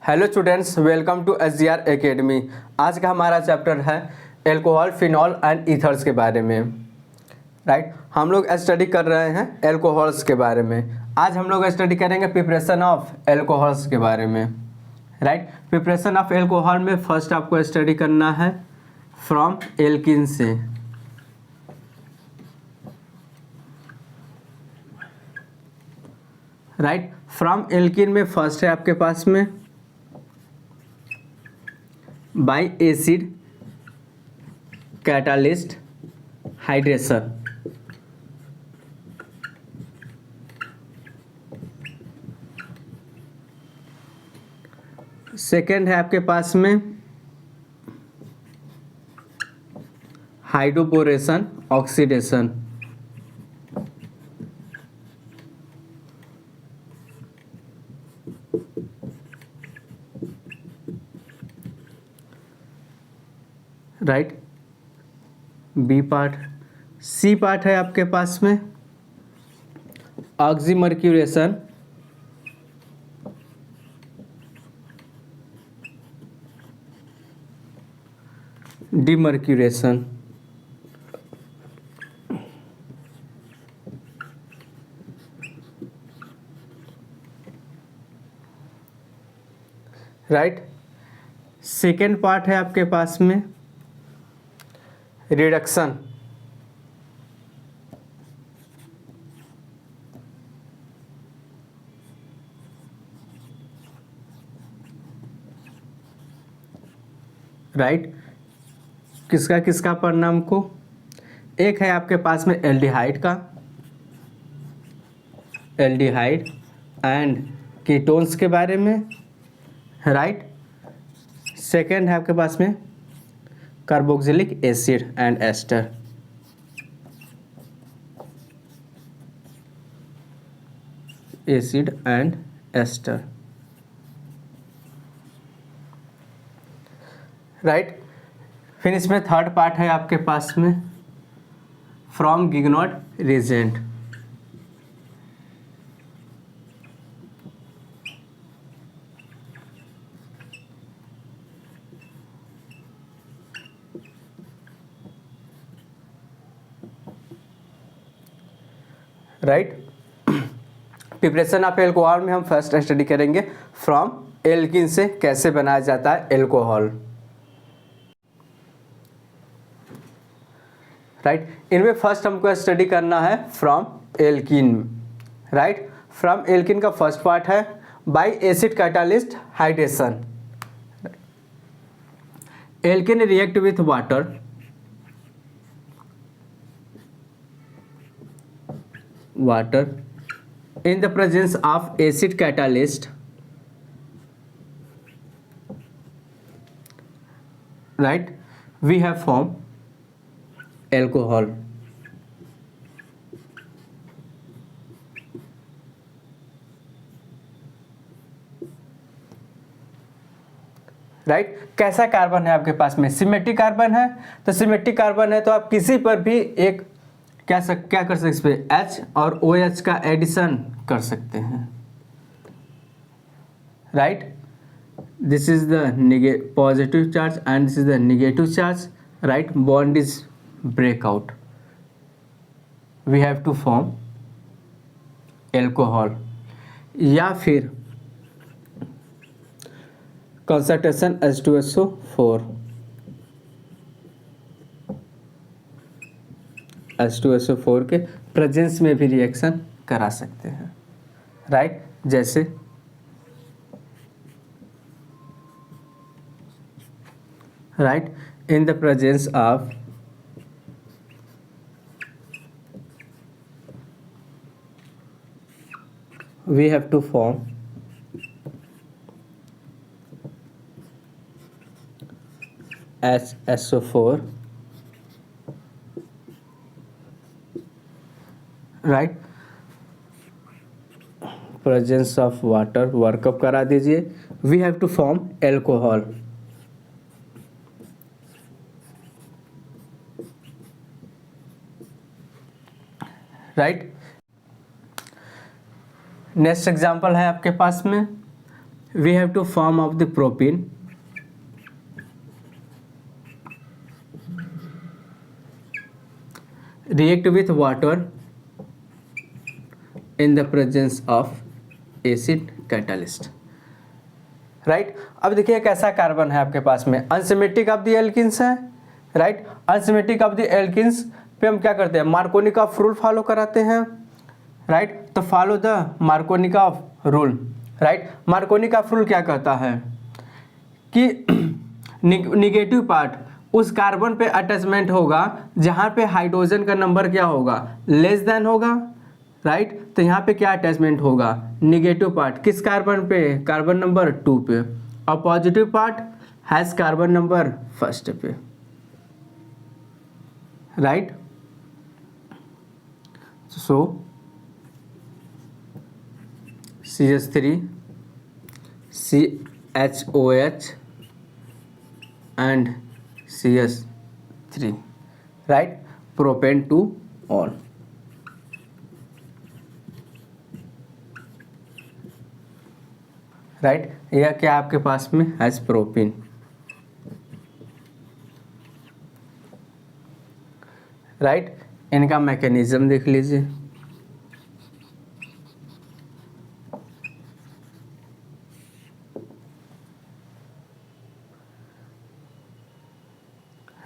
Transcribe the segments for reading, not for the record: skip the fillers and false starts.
Hello students, welcome to SGR academy. आज का हमारा चैप्टर है एल्कोहल, फिनॉल एंड ईथर्स के बारे में। राइट, हम लोग स्टडी कर रहे हैं एल्कोहल्स के बारे में। आज हम लोग स्टडी करेंगे प्रिपरेशन ऑफ एल्कोहल्स के बारे में। राइट, प्रिपरेशन ऑफ एल्कोहल में फर्स्ट आपको स्टडी करना है फ्रॉम एल्किन से। राइट, फ्रॉम एल्किन में फर्स्ट है आपके पास में by acid catalyst hydration. Second है आपके पास में hydroboration oxidation. Right, B part. C part है आपके पास में oxymercuration demercuration. Right, second part है आपके पास में रिडक्शन। राइट, किसका किसका परिणाम को, एक है आपके पास में एल्डिहाइड का, एल्डिहाइड एंड कीटोन्स के बारे में। राइट, सेकेंड है आपके पास में carboxylic acid and ester. Acid and ester. Right, फिर इसमें थर्ड पार्ट है आपके पास में from Grignard reagent. Right, preparation of alcohol में हम फर्स्ट स्टडी करेंगे फ्रॉम एल्किन से कैसे बनाया जाता है एल्कोहल। राइट, इनमें फर्स्ट हमको स्टडी करना है from alkene. Right, from alkene का फर्स्ट पार्ट है by acid catalyst hydration. Alkene react with water in the presence of acid catalyst, right, we have formed alcohol. Right, कैसा carbon है आपके पास में, सिमेट्रिक कार्बन है। तो सिमेट्रिक कार्बन है तो आप किसी पर भी एक क्या कर सकते हैं, इस पे H और OH का एडिशन कर सकते हैं। Right, this is the positive charge and this is the negative charge. Right, bond is break out, we have to form alcohol. या फिर कंसंट्रेशन H2SO4, H2SO4 के प्रेजेंस में भी रिएक्शन करा सकते हैं। राइट, जैसे right, in the presence of we have to form HSO4। Right, presence of water work up करा दीजिए, we have to form alcohol. Right, next example है आपके पास में we have to form of the propene react with water in the presence of acid catalyst. Right अब देखिए एक ऐसा कार्बन है आपके पास में, अनसिमेट्रिक ऑफ द एल्किन्स है, right. Unsymmetric of the alkenes पे हम क्या करते हैं, मार्कोनिकॉफ रूल फॉलो कराते हैं, राइट। तो follow the Markovnikov rule, right. Markovnikov rule क्या कहता है कि निगेटिव पार्ट उस कार्बन पे अटैचमेंट होगा जहाँ पे हाइड्रोजन का नंबर क्या होगा, लेस देन होगा, राइट। तो यहाँ पे क्या अटैचमेंट होगा, निगेटिव पार्ट किस कार्बन पे, कार्बन नंबर 2 पे, और positive part has carbon number 1 पे, right. So CH3 CHOH and CH3, right, propane to all, right. यह क्या आपके पास में हैज प्रोपीन, राइट। इनका मैकेनिज्म देख लीजिए,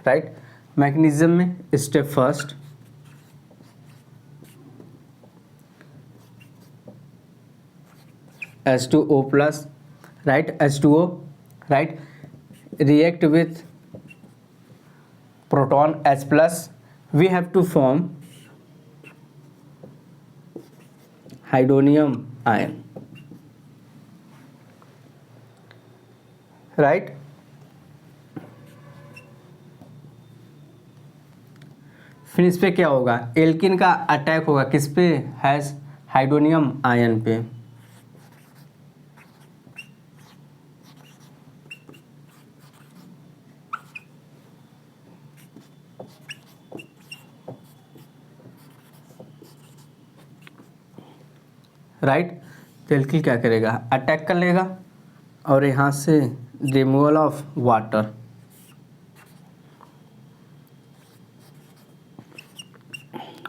राइट। मैकेनिज्म में step first, H2O plus, right, H2O, right, react with proton H plus, we have to form hydronium ion, right. फिर इस पे क्या होगा, एल्किन का अटैक होगा किस पे, हैज हाइड्रोनियम आयन पे, राइट। तो एल्किन क्या करेगा, अटैक कर लेगा और यहाँ से रिमूवल ऑफ वाटर,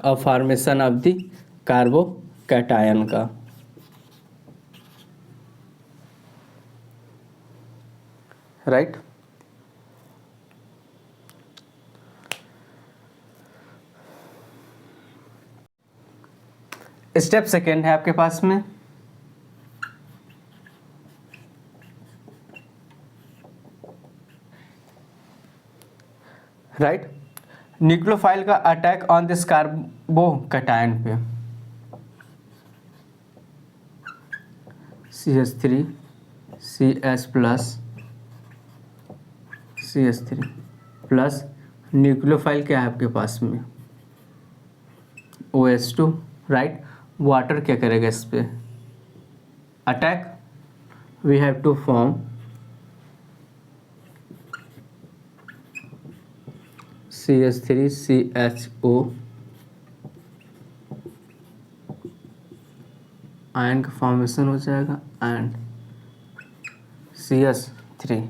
और फॉर्मेशन ऑफ द कार्बोकैटायन का, राइट। स्टेप सेकेंड है आपके पास में, राइट, न्यूक्लियोफाइल का अटैक ऑन दिस कार्बोकैटायन पे, CH3 CH plus CH3 plus, nucleophile क्या है आपके पास में, OH2, राइट। वाटर क्या करेगा इस पे, attack, we have to form CH3 CHO, ion का फॉर्मेशन हो जाएगा एंड CH3,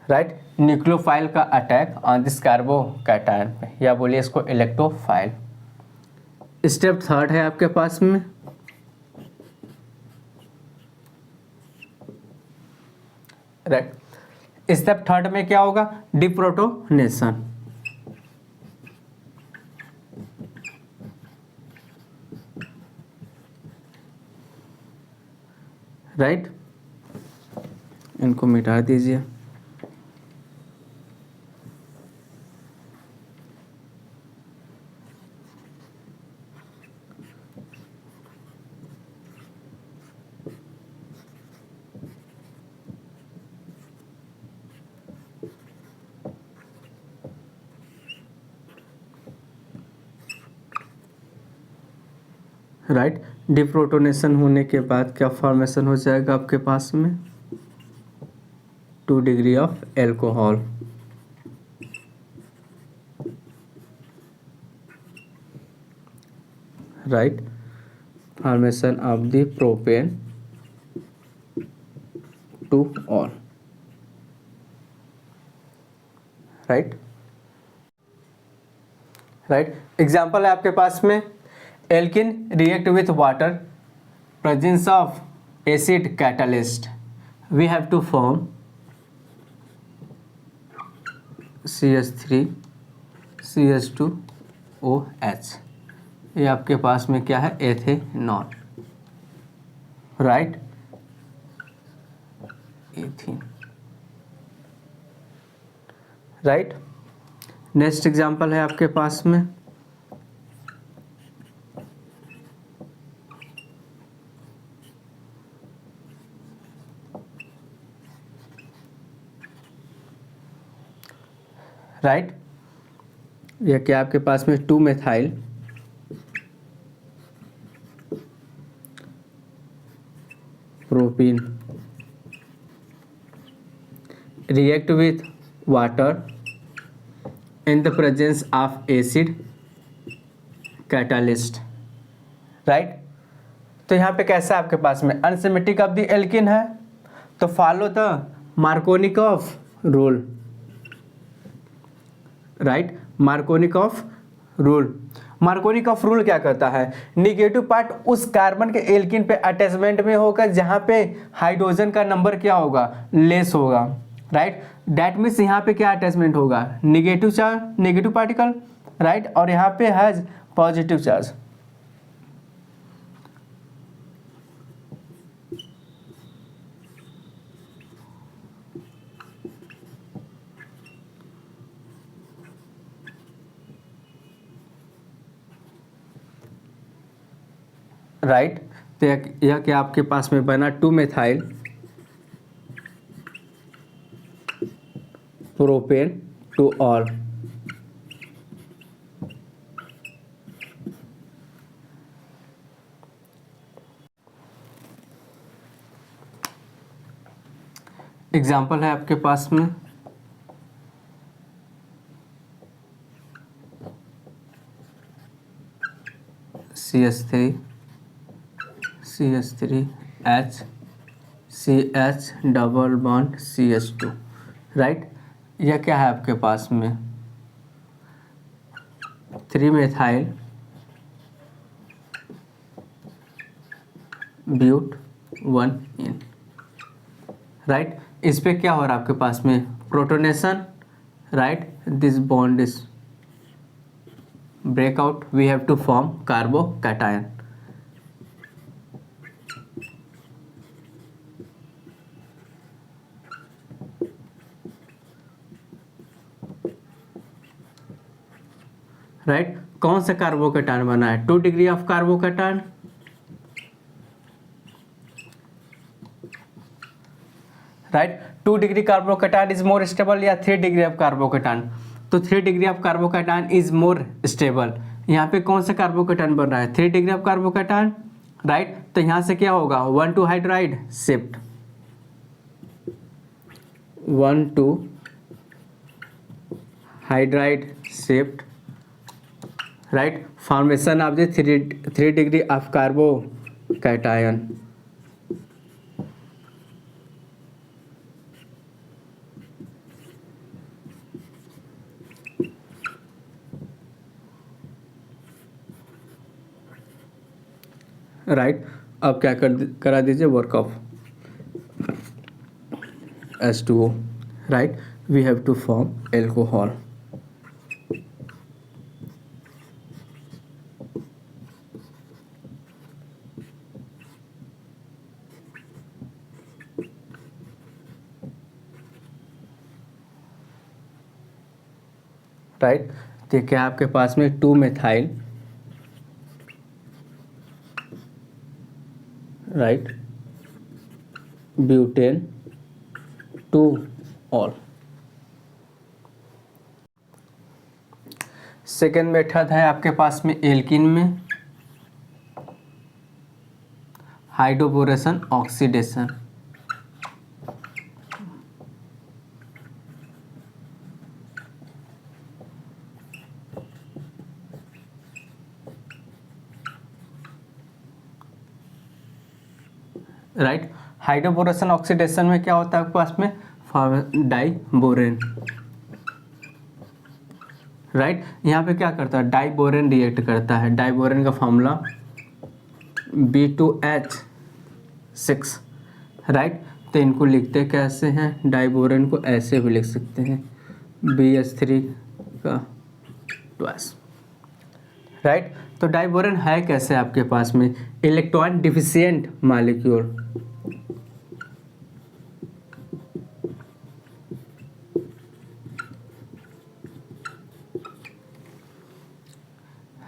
राइट। न्यूक्लियोफाइल का अटैक ऑन दिस कार्बोकैटायन पे, या बोलिए इसको इलेक्ट्रोफाइल। स्टेप थर्ड है आपके पास में, राइट। स्टेप थर्ड में क्या होगा, डिप्रोटोनेशन, राइट। इनको मिटा दीजिए, राइट। डिप्रोटोनेशन होने के बाद क्या फॉर्मेशन हो जाएगा आपके पास में, 2 degree of alcohol, right. Formation of the propane two ol, right. Example है आपके पास में, alkene react with water, presence of acid catalyst, we have to form CH3 CH2OH। ये आपके पास में क्या है, ethanol, right, ethene, right. Next example है आपके पास में, राइट, यह क्या आपके पास में 2 methyl propene react with water in the presence of acid catalyst, right. तो यहाँ पे कैसा आपके पास में अनसिमेट्रिक ऑफ द एल्किन है, तो follow the Markovnikov rule, right, Markovnikov rule. Markovnikov rule क्या कहता है, निगेटिव पार्ट उस कार्बन के एल्किन पे अटैचमेंट में होगा जहाँ पे हाइड्रोजन का नंबर क्या होगा, लेस होगा, राइट। डैट मीन्स यहाँ पे क्या अटैचमेंट होगा, negative charge, negative particle, right, और यहाँ पे हैज पॉजिटिव चार्ज, राइट। तो यह क्या आपके पास में बना 2 methyl propane two all, example है आपके पास में, CH3 CH3H CH double bond CH2, right. यह क्या है आपके पास में 3 मेथाइल ब्यूट 1 इन, राइट। इस पे क्या हो रहा है आपके पास में protonation, right, this bond is break out, we have to form carbocation, right. कौन सा कार्बोकैटायन बना है, 2 degree of carbocation, right. 2 degree carbocation is more stable या 3 डिग्री ऑफ कार्बोकैटायन, तो 3 degree of carbocation is more stable. यहाँ पे कौन सा कार्बोकैटायन बन रहा है, 3 डिग्री ऑफ कार्बोकैटायन, राइट। तो यहाँ से क्या होगा 1 two hydride shift, 1 two hydride shift, right, formation of the 3 degree of carbocation, right. अब क्या करा दीजिए work of H2O, right, we have to form alcohol, right. तो क्या आपके पास में 2 methyl, right, butane two ol. Second method है आपके पास में एल्किन में hydroboration oxidation, right. Hydroboration oxidation में क्या होता है आपके पास में, डाइबोरेन, राइट। यहाँ पे क्या करता है, डाइबोरेन रिएक्ट करता है। डाइबोरेन का फॉर्मूला B2H6, राइट। तो इनको लिखते कैसे हैं, डाइबोरेन को ऐसे भी लिख सकते हैं BH3 का ट्वाइस, राइट। तो डाइबोरेन है कैसे आपके पास में, इलेक्ट्रॉन डिफिशिएंट मॉलिक्यूल,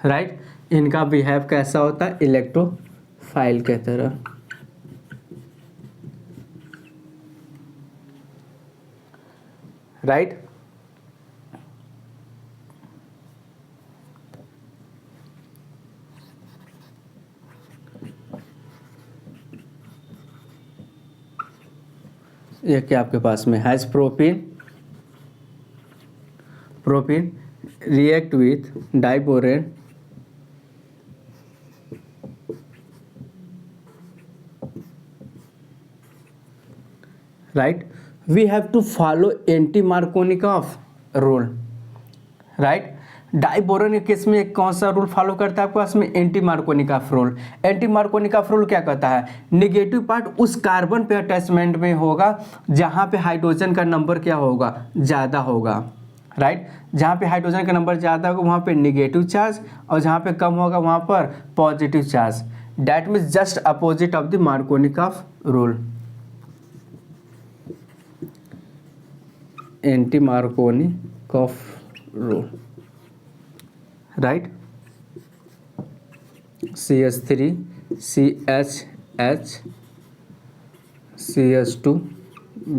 राइट। इनका बिहेव कैसा होता है, इलेक्ट्रोफाइल के तरह, राइट। ये क्या आपके पास में has propene react with diborane right. We have to follow anti Markovnikov rule, right. Diborane के केस में कौन सा रूल फॉलो करता है आपके पास में, anti Markovnikov rule. Anti Markovnikov rule क्या कहता है, नेगेटिव पार्ट उस कार्बन पे अटैचमेंट में होगा जहाँ पे हाइड्रोजन का नंबर क्या होगा, ज़्यादा होगा, राइट। जहाँ पे हाइड्रोजन का नंबर ज़्यादा होगा वहाँ पे नेगेटिव चार्ज, और जहाँ पे कम होगा वहाँ पर positive charge. That means just opposite of the Markovnikov rule, anti Markovnikov rule, right. CH3 CHH CH2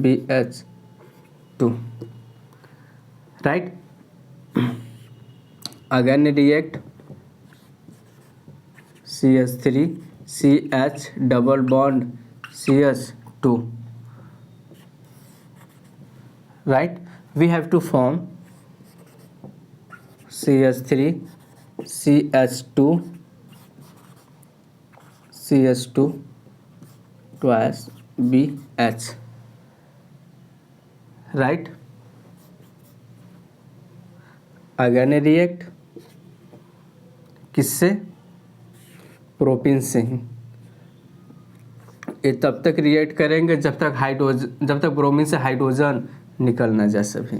BH2, right. Again react CH3 CH double bond CH2, right. We have to form CH3 CH2 CH2 twice BH, right. Again react किससे, propene से ही। ये तब तक react करेंगे जब तक bromine से hydrogen निकल ना जा सके।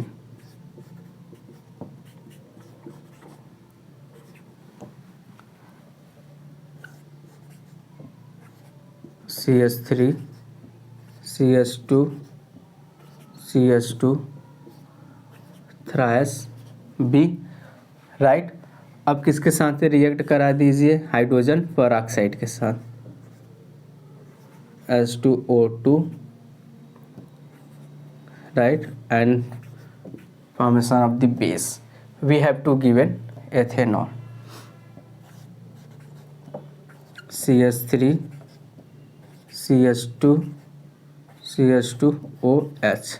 CH3 CH2 CH2 thrice B, right. अब किसके साथ रिएक्ट करा दीजिए, हाइड्रोजन पेरोक्साइड के साथ, H2O2, right, and formation of the base we have to given ethanol CH3 CH2 CH2OH,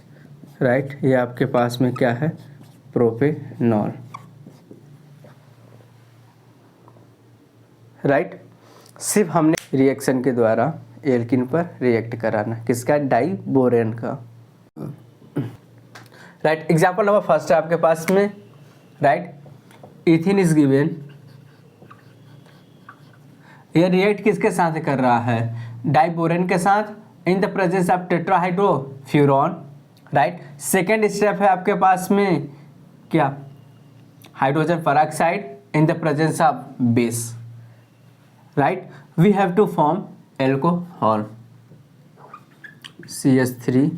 right. ये आपके पास में क्या है, प्रोपेनॉल, राइट। सिर्फ हमने रिएक्शन के द्वारा एल्किन पर रिएक्ट कराना, किसका, डाइबोरेन का, राइट। एग्जाम्पल नंबर फर्स्ट है आपके पास में, राइट। इथिन इज गिवन, ये रिएक्ट किसके साथ कर रहा है, डाइबोरेन के साथ, in the presence of tetrahydrofuran, right. Second step है आपके पास में क्या, hydrogen peroxide in the presence of base, right. We have to form alcohol CH3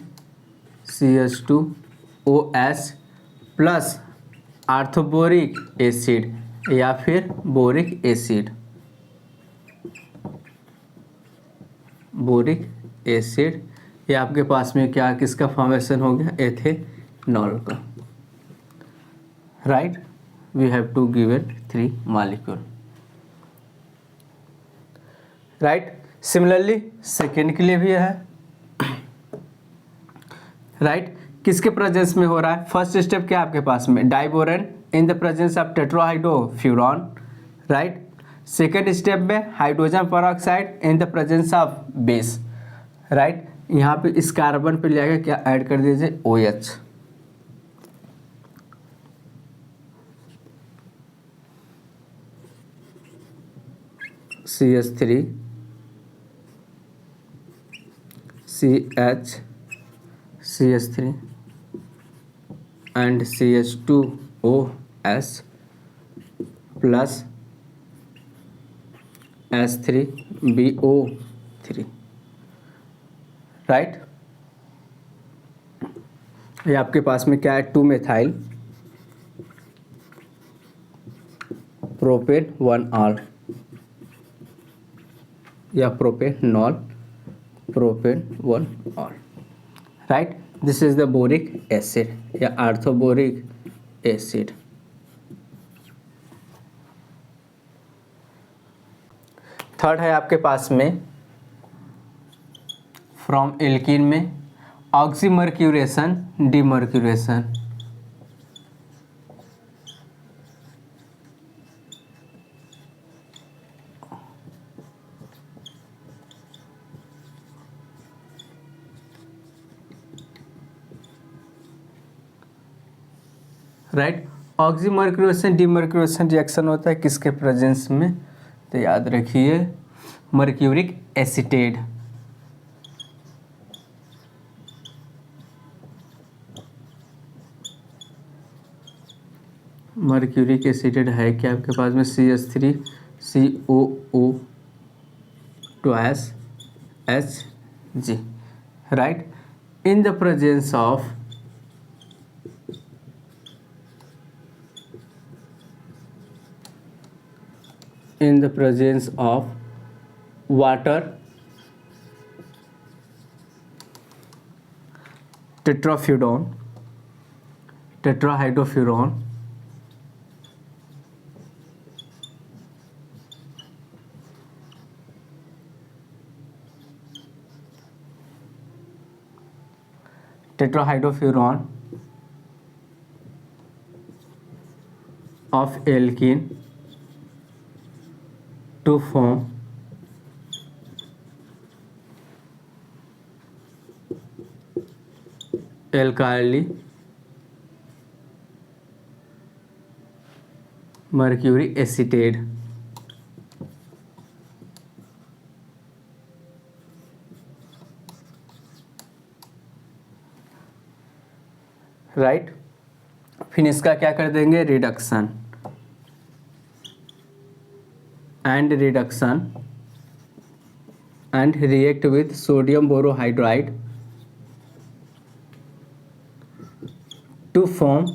CH2OH plus orthoboric acid या फिर बोरिक एसिड, बोरिक एसिड। ये आपके पास में क्या, किसका फॉर्मेशन हो गया, एथेनॉल का, right. We have to given 3 molecule, right. Similarly second के लिए भी है, राइट। किसके प्रेजेंस में हो रहा है, फर्स्ट स्टेप क्या आपके पास में, diborane in the presence of tetrahydrofuran, right. Second step में hydrogen peroxide in the presence of base, right. यहाँ पे इस कार्बन पे ले आके क्या ऐड कर दीजिए, OH। CH3 CH CH3 and CH2OS plus H3BO3, right. ये आपके पास में क्या है, 2 मेथाइल प्रोपेन 1 ऑल या propanol propane 1 all, right. This is the boric acid या आर्थोबोरिक एसिड। थर्ड है आपके पास में फ्रॉम एल्कीन में oxymercuration demercuration. Right, oxymercuration demercuration reaction होता है किसके प्रेजेंस में, तो याद रखिए मर्क्यूरिक एसीटेट। मर्क्यूरिक एसीटेट है क्या आपके पास में, CH3 COO twice Hg, right. In the presence of water, tetrahydrofuran, of alkene to form alkali mercury acetate, right. फिर इसका क्या कर देंगे, reduction and react with sodium borohydride to form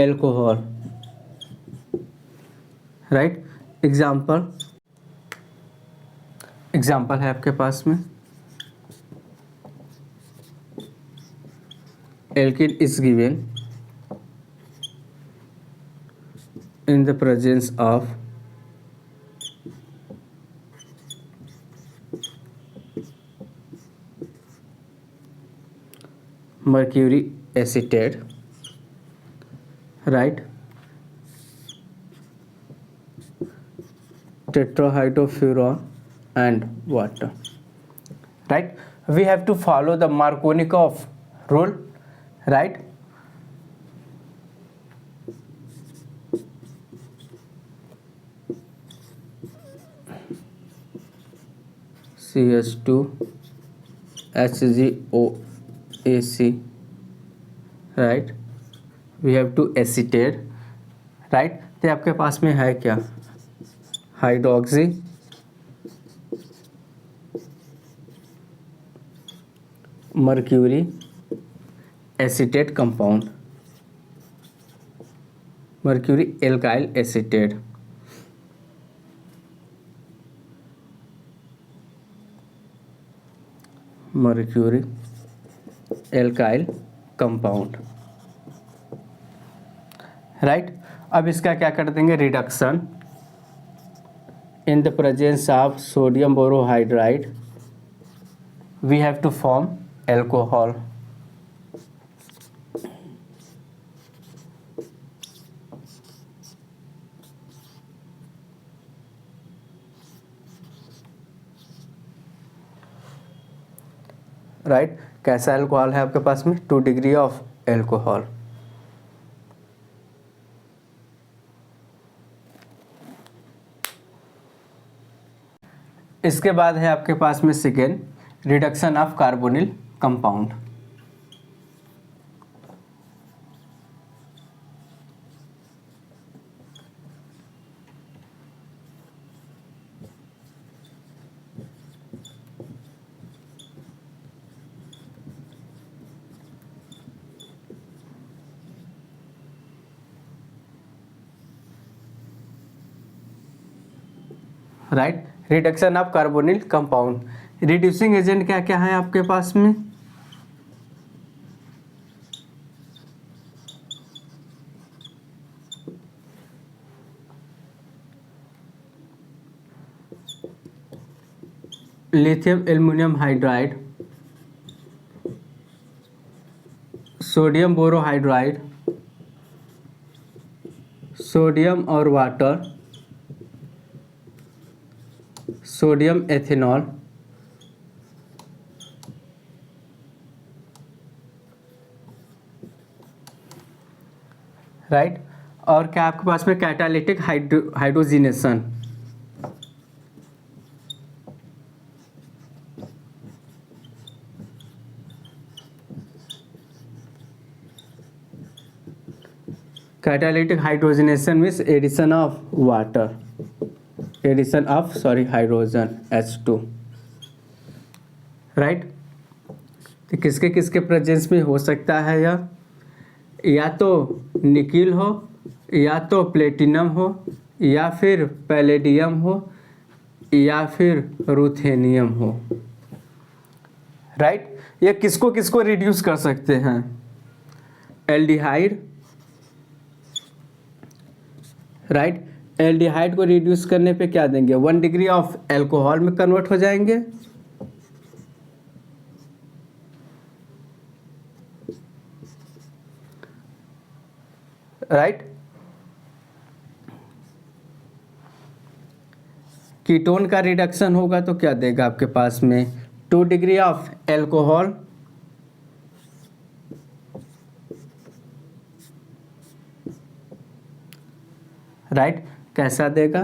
alcohol, right। Example है आपके पास में, alkene is given in the presence of mercury acetate, right, tetrahydrofuran and water, right। We have to follow the Markovnikov rule, right। CH2 HgOAC, right, we have to acetate, right। तो आपके पास में है क्या, hydroxy mercury acetate compound, mercury alkyl acetate, mercury alkyl compound, right. अब इसका क्या कर देंगे, reduction in the presence of sodium borohydride we have to form alcohol, right. कैसा एल्कोहल है आपके पास में? 2 डिग्री ऑफ एल्कोहल। इसके बाद है आपके पास में second, reduction of carbonyl compound. Right, reduction of carbonyl compound. Reducing agent क्या क्या है आपके पास में? Lithium aluminium hydride, sodium borohydride, sodium और वाटर, सोडियम एथेनॉल, राइट। और क्या आपके पास में catalytic hydrogenation. Catalytic hydrogenation means addition of water, addition of hydrogen H2, right. तो किसके किसके प्रेजेंस में हो सकता है यह? या तो निकिल हो, या तो प्लेटिनम हो, या फिर पैलेडियम हो, या फिर रुथेनियम हो, राइट। ये किसको किसको रिड्यूस कर सकते हैं? Aldehyde, right. एल्डिहाइड को रिड्यूस करने पे क्या देंगे? 1 डिग्री ऑफ एल्कोहल में कन्वर्ट हो जाएंगे, राइट। कीटोन का रिडक्शन होगा तो क्या देगा आपके पास में? 2 डिग्री ऑफ एल्कोहल, राइट। कैसा देगा?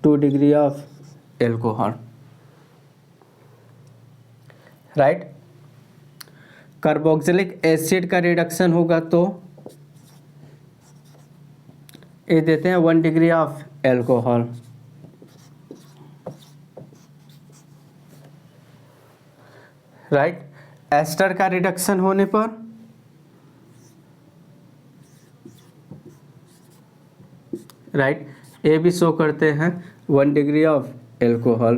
2 degree of alcohol, right. Carboxylic acid का रिडक्शन होगा तो ये देते हैं 1 degree of alcohol, right. Ester का रिडक्शन होने पर राइट, ये भी शो करते हैं 1 डिग्री ऑफ एल्कोहल,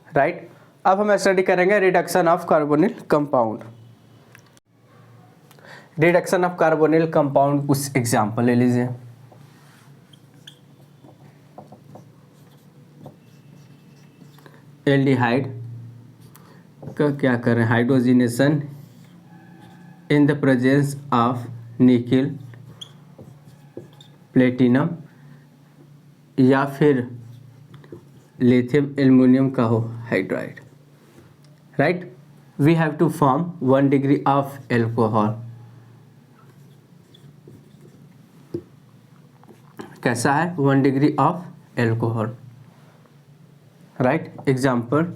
राइट। अब हम स्टडी करेंगे reduction of carbonyl compound. Reduction of carbonyl compound, कुछ एग्जाम्पल ले लीजिए। एल्डिहाइड का क्या करें? Hydrogenation in the presence of nickel, platinum, या फिर लिथियम एल्युमिनियम का हो hydride, right. We have to form 1 degree of alcohol. कैसा है? 1 degree of alcohol, right. Example,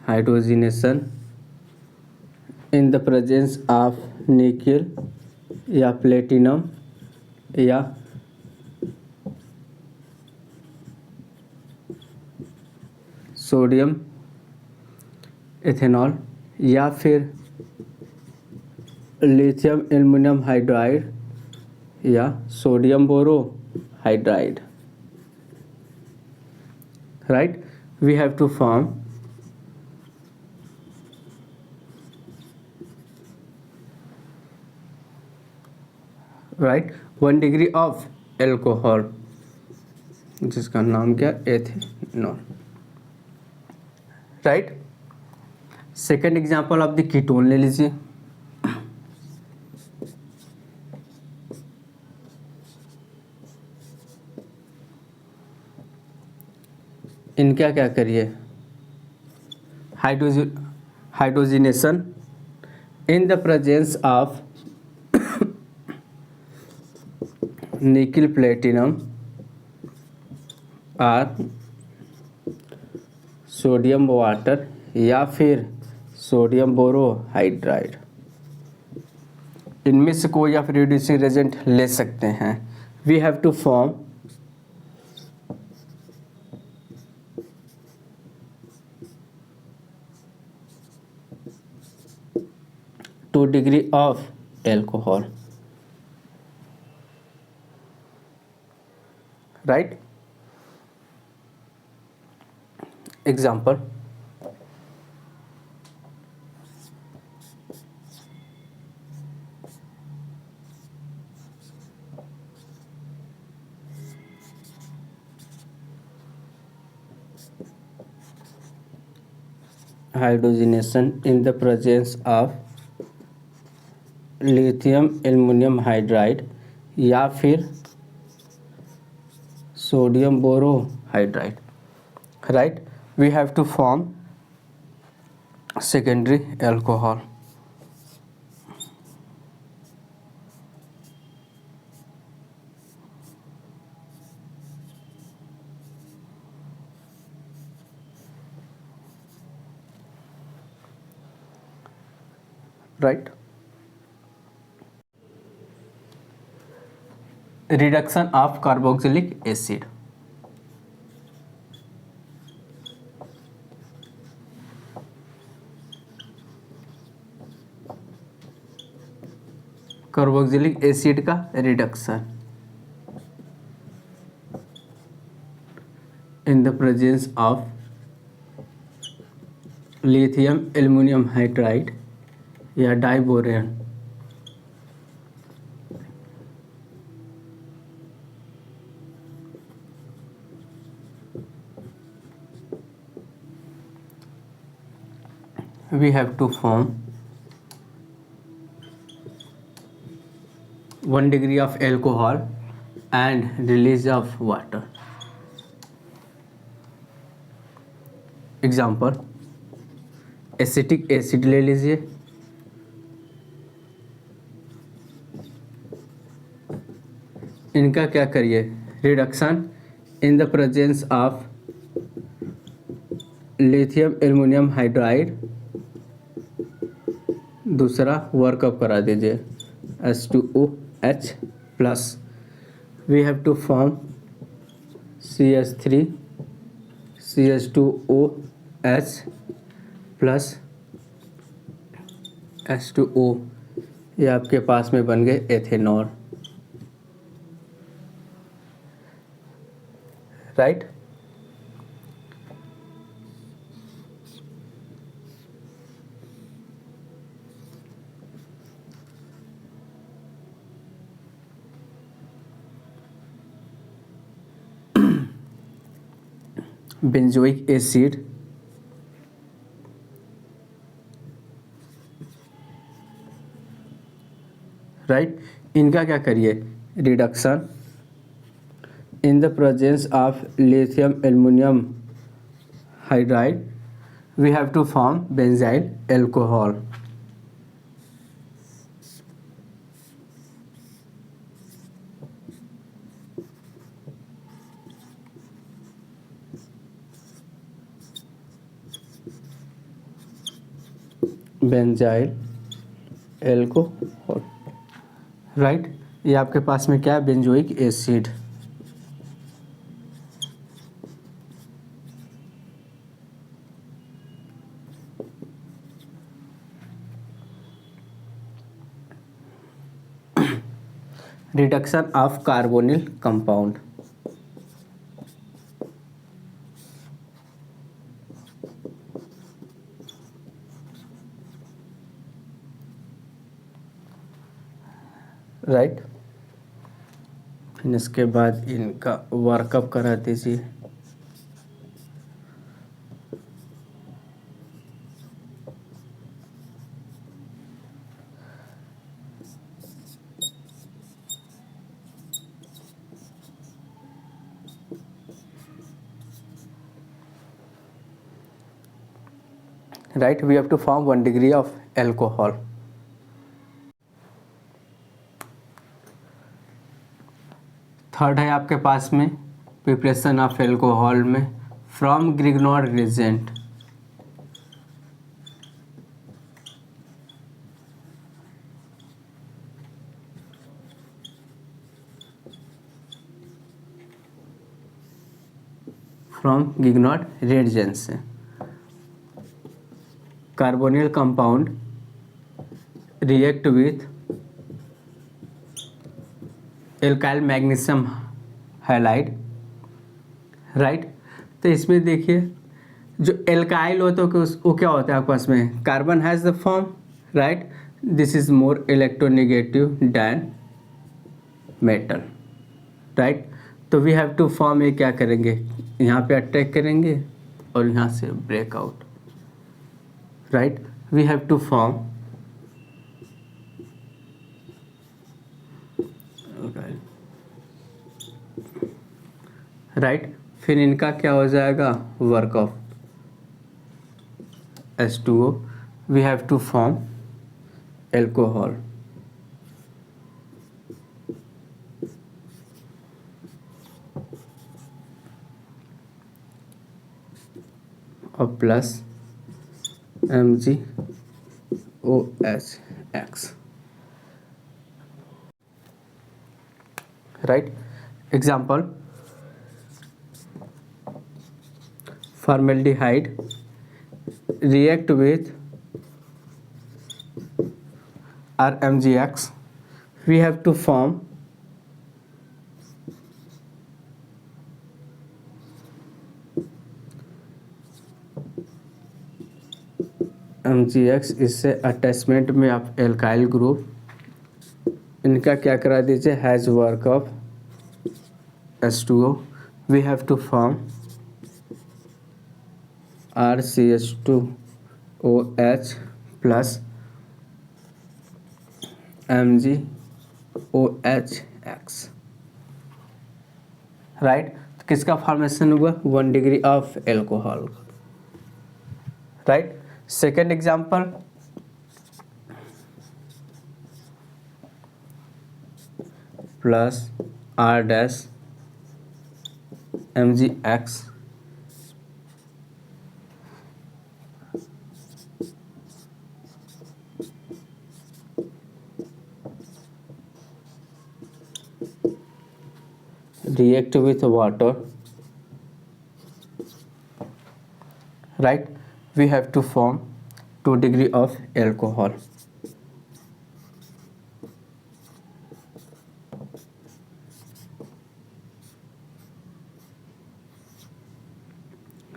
hydrogenation in the presence of nickel या प्लेटिनम या सोडियम एथेनॉल, या फिर लिथियम एल्युमिनियम हाइड्राइड या sodium borohydride, right. We have to form right 1 degree of alcohol, जिसका नाम क्या? Ethanol, right. Second example of the ketone ले लीजिए। इनका क्या करिए, hydrogenation in the presence of nickel platinum और सोडियम वाटर या फिर सोडियम बोरोहाइड्राइड, इनमें से कोई आप रिड्यूसिंग एजेंट ले सकते हैं। We have to form two degree of alcohol, right. Example, hydrogenation in the presence of lithium aluminium hydride या फिर sodium borohydride, right. We have to form secondary alcohol, right. Reduction of carboxylic acid, carboxylic acid का reduction in the presence of lithium aluminium hydride या diborane, we have to form 1 degree of alcohol and release of water. Example, acetic acid ले लीजिए, इनका क्या करिए, reduction in the presence of lithium aluminium hydride, दूसरा workup करा दीजिए H2OH plus, we have to form CH3 CH2OH plus H2O, ये आपके पास में बन गए ethanol, right. Benzoic acid, right. इनका क्या करिए, reduction in the presence of lithium aluminium hydride, we have to form benzyl alcohol, benzyl alcohol, right. ये आपके पास में क्या है, benzoic acid, reduction of carbonyl compound, right. फिर इसके बाद इनका वर्कअप करा दीजिए, right, we have to form 1 degree of alcohol. Third है आपके पास में प्रिपरेशन ऑफ एल्कोहल में from Grignard reagent. From Grignard reagent से carbonyl compound react with alkyl magnesium halide, right. तो इसमें देखिए जो एल्काइल होता है वो क्या होता है आपके पास में, carbon has the form, right, this is more electronegative than metal, right. तो वी हैव टू फॉर्म, ये क्या करेंगे, यहाँ पे अटैक करेंगे और यहाँ से breakout, right. We have to form right. फिर इनका क्या हो जाएगा, work of H2O, we have to form alcohol, और plus MgOH, right. Example, formaldehyde react with RMgX, we have to form MgX, इससे अटैचमेंट में आप एल्काइल ग्रुप, इनका क्या करा दीजिए, has work of H2O, we have to form RCH2OH plus MgOHX, right. तो किसका फॉर्मेशन हुआ, 1 degree of alcohol, right. Second example, plus R-MgX react with water, right, we have to form 2 degree of alcohol,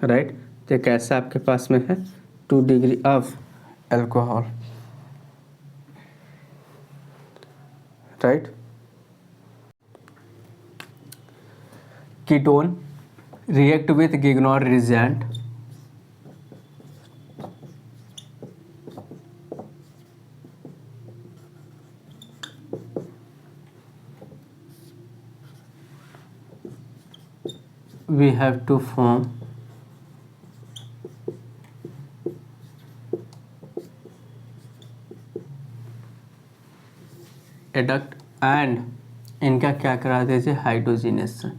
right. तो कैसा आपके पास में है, 2 degree of alcohol, right. Ketone react with Grignard reagent, we have to form adduct and इनका क्या करा दीजिए, hydrogenation,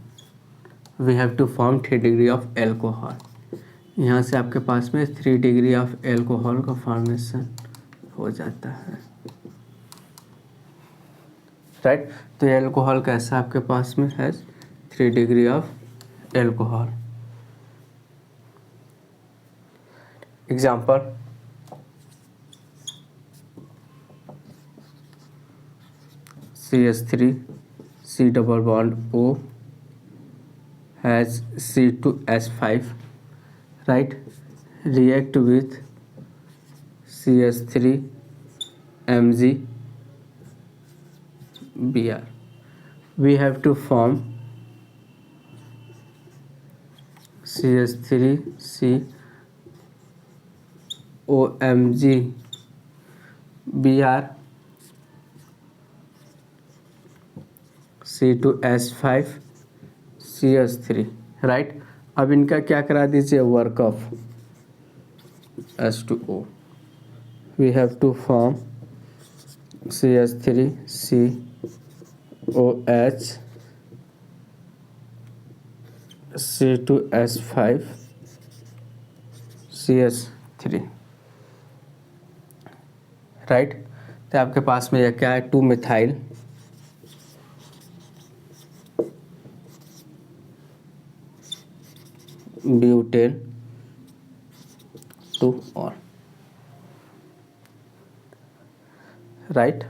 we have to form 3 degree of alcohol. यहाँ से आपके पास में 3 डिग्री ऑफ एल्कोहल का फॉर्मेशन हो जाता है, राइट। तो ये एल्कोहल कैसा आपके पास में है, 3 degree of alcohol. Example, CH3 C double bond O has C2H5, right, react with CH3 MgBr, we have to form CH3C OMgBr C2H5 CH3, right. अब इनका क्या करा दीजिए, work of H2O. We have to form CH3 COH C2H5 CH3, right. तो आपके पास में यह क्या है, 2 मिथाइल ब्यूटेन 2 और, राइट।